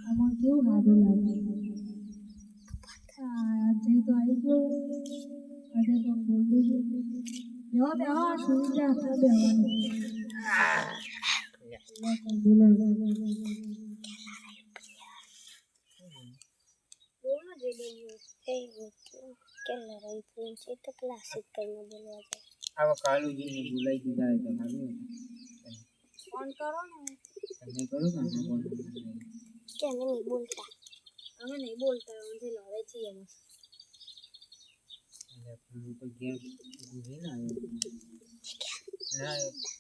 આમાં કેવું સારું લાગે આજે તો આવી ગયો આજે તો બોલી ગયો બેહો સુઈ જા બેહવાનું अब कालू जी ने बुलाई दीदा है तुम्हारे फोन करो ना તમે કરો કે અમે કોણ કે અમે નહીં બોલતા मुझे लड़े थी हम એટલે તો ગેમ ઉભી ના ના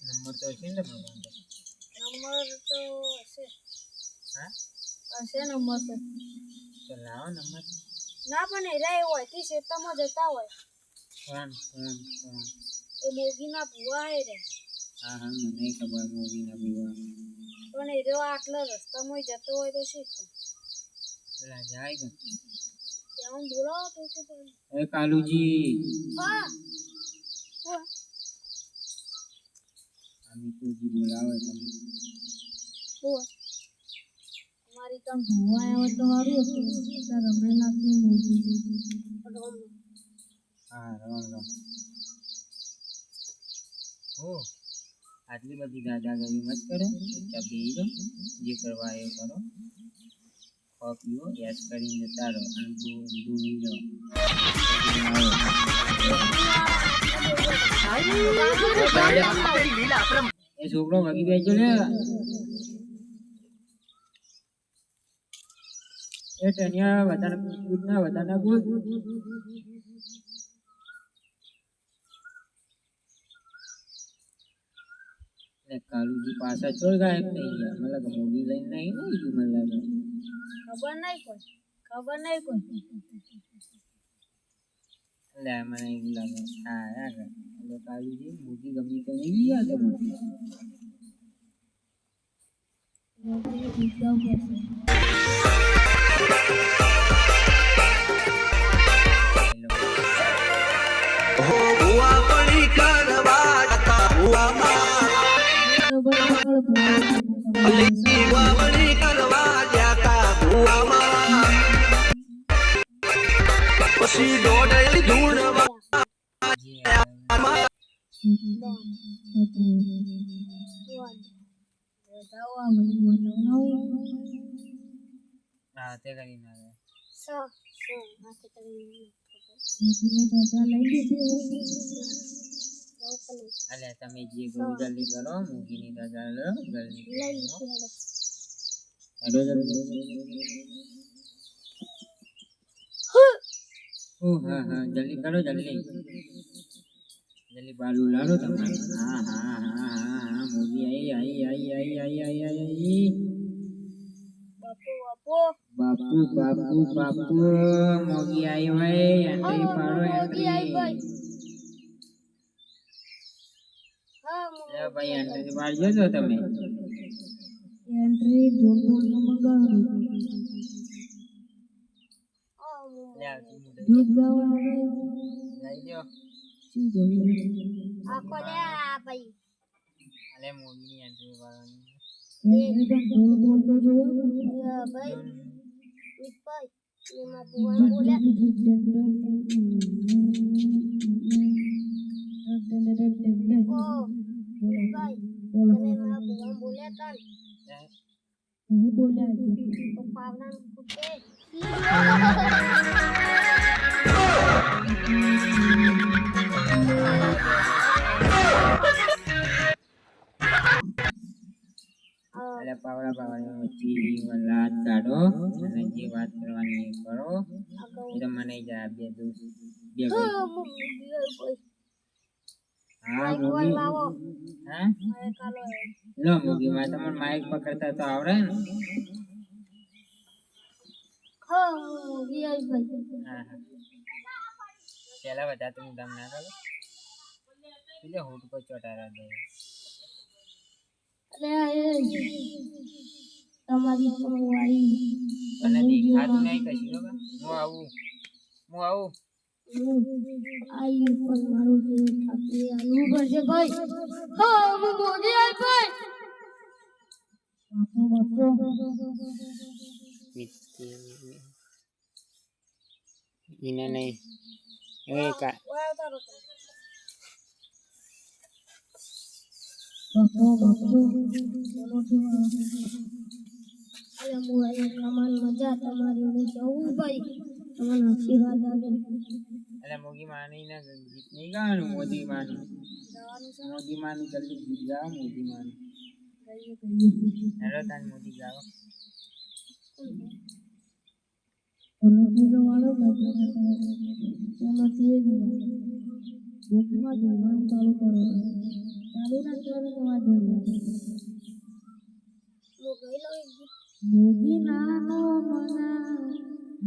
નંબર તો છે ને ભગવાન नंबर तो ऐसे હા ऐसे नंबर તો લાવો નંબર ના પણ એરા એવું હોય કે ખેતરમાં જતા હોય કોણ એ મોગીના ભુવા હે રે હા હા મને ખબર મોગીના ભુવા પણ એરો આટલા રસ્તામાં જતો હોય તો શીખ પેલા જાય કે કેમ બોલાવો તો એ કાલુજી હા આમી તો જી બોલાવે તમે हमारी काम हुआ है वो तो हारू तो रमने नाखी मोगी હા રામ ઓ આટલી બધી દાદાગીરી મત કરો ચૂપચાપ બેસી જાઓ જે કરવા એ કરો પીઓ યસ કરીને જતા રહો અને ભૂલી જાઓ એ છોકરો વગી બેસજો ને એ ટનિયા વધારે બોલ ને કાલુજી પાછા ચોર ગાયબ થઈ ગયા મતલબ મોડી લઈને નહીં મને લાગે खबर नहीं कोई લે મને એવું લાગે હા યાર એટલે કાલુજી મોટી ગમી તો નહીં ગયા તો હા તે કરી નાખે અલે તમે જે કરો જલ્દી કરો મૂકીની દાદા લો જલ્દી હેડો ઓ હા હા જલ્દી કરો જલ્દી બાલુ લાડો તમારે હા મોદી આઈ બાપુ મોગી આઈ હોય એન્ટ્રી પાડો એન્ટ્રી લે ભાઈ એન્ટ્રી પાડજો તો તમે एंट्री दो मंगा લે दूध गावा જઈ દો आको ले आ भाई અલે મોગી એન્ટ્રી પાડવાની एंट्री तो बोल तो जो भाई भाई ये मां बुआ बोले ओ भाई तने मां बुआ बोले तन नहीं बोला तो पावना कुटे અલે પાવડા મચ્છી વલાદ કાઢો અને જે વાત કરવાની એ કરો એ તો મને જાય બે હા મોગી હા લો મોગી માં તમને માઇક પકડતા તો આવડે ને હા ભાઈ હા પેલા બધા તું દમ ના કરો એટલે હોટ પર ચોટારા દે અરે તમારી વાળી અને દેખાતું નહીં કશી હો હું આવું આઈ પણ મારું જે થાકી આનું કરશે ભાઈ હા હું મોદી આઈ ભાઈ બાપો ઈને નહીં એ કા અરે મોય તમારી મજા તમારી હું જવું ભાઈ તમારા આશીર્વાદ આવે એટલે મોગી માની ને ગીત નહીં ગાવાનું મોદી માનું મોદી માનું જલ્દી ગીત ગાઓ મોદી માનું હેલો તાન મોદી ગાઓ ચલો વાળો ચલો તે બુકમાં જોવાનું ચાલુ કરો ચાલુ રાખવાનું તમારે મોગી નાનો મના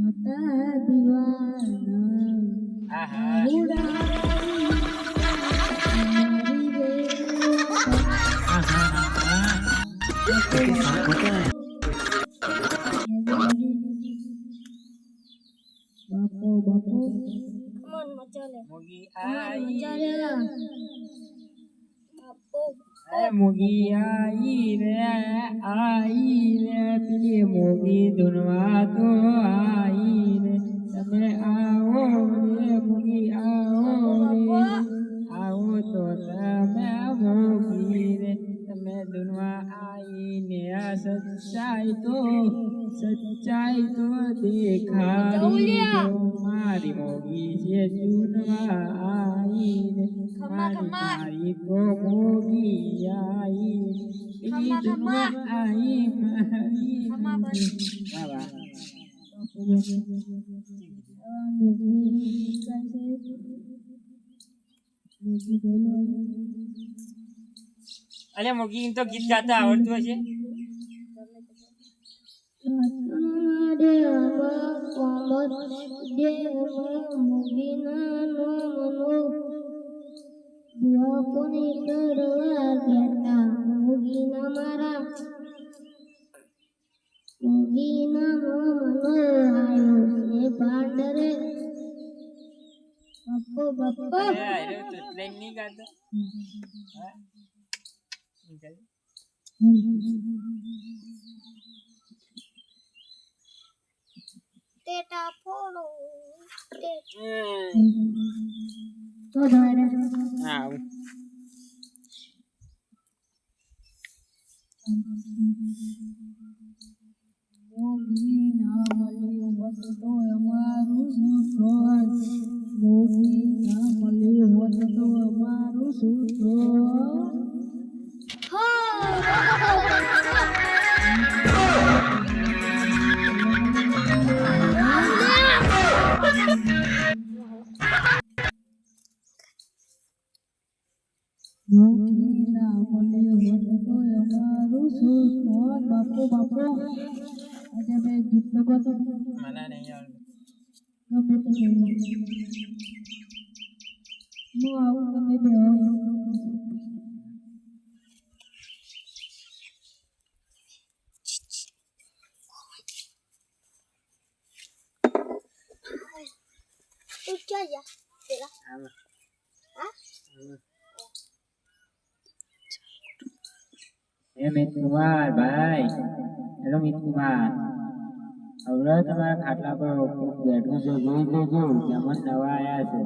હતા દીવાના આહા બાપો મોગી આઈ બાપો મોગી આઈ રે પેલી મોગી ધૂનવા તો આઈ રે તમે આવો રે મોગી આવો રે આવો તો તમે મોગી રે તમે ધૂનવા આઈને આ સચ્ચાઈ તો દેખાડી દો મારી મોગી છે ધૂનવા આઈને મારી તો મોગી આઈ પેલી ધૂનવા આઈ મારી વાહ અરે મોગી તો ગીત ગાતા આવડતું હશે નહીં ગાતો ટેટા ફોડો તો ધારે હા મોગી ના મળ્યું હોત તો અમારું શું થોત મોગી ના મળ્યું હોત તો અમારું શું થોત મોગી ના મળ્યું હોત તો અમારું શું થોત બાપો આજે મેં ગીત નો ગાતો મને નહીં આવડતું ગમે તે હું આવું તમે બે तू क्या या तेरा આમાં हाँ એ મિત કુમાર ભાઈ હેલો મિત કુમાર હવે તમારા ખાટલા પર કોક બેઠું છે જોઈ લેજો મહેમાન નવા આયા છે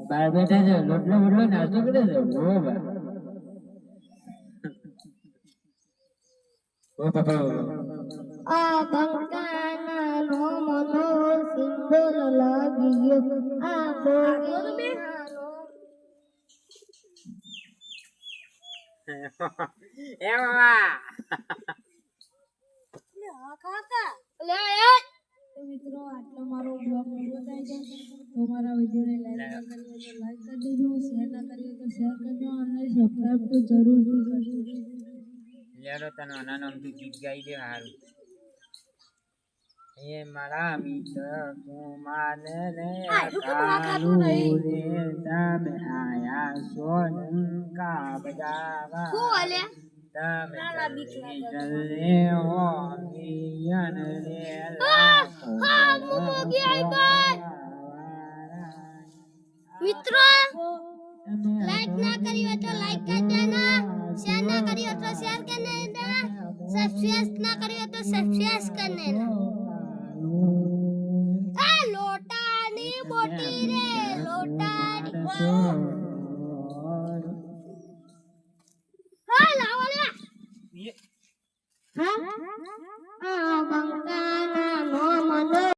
બહાર બેઠા છે લોટલો બોટલો નાસ્તો કરે છે ઓ બા ઓ બાપા આ બંકાના નો મનો સિંદૂર લાગ્યો આ મોગીનાનો એ બાબા ले यार તો મિત્રો આટલો મારો બ્લોગ પૂરો થાય છે તો મારા વિડીયોને લાઈક કરી દેજો શેર ના કરીએ તો શેર કરજો અને સબસ્ક્રાઇબ તો જરૂરથી કરજો લેરો તને આના નામથી ગીત ગાઈ દે હારું એ મારા મિત્ર કુમારને રે કાલુ રે તમે આયા સોનકા બજાવા तू वाले તમે નાના બીક લાગે. જલ્દી હો મિયન રે हाँ वो मोगी आई भाई मित्र લાઈક ના કરી હોય તો લાઈક કરી દેના, શેર ના કરી હોય તો શેર કરી દેના, સબસ્ક્રાઇબ ના કરી હોય તો સબસ્ક્રાઇબ કરી દેના. આ લોટાની મોટી રે લોટાની હા લાવો લે હા આ બંકાના નો મને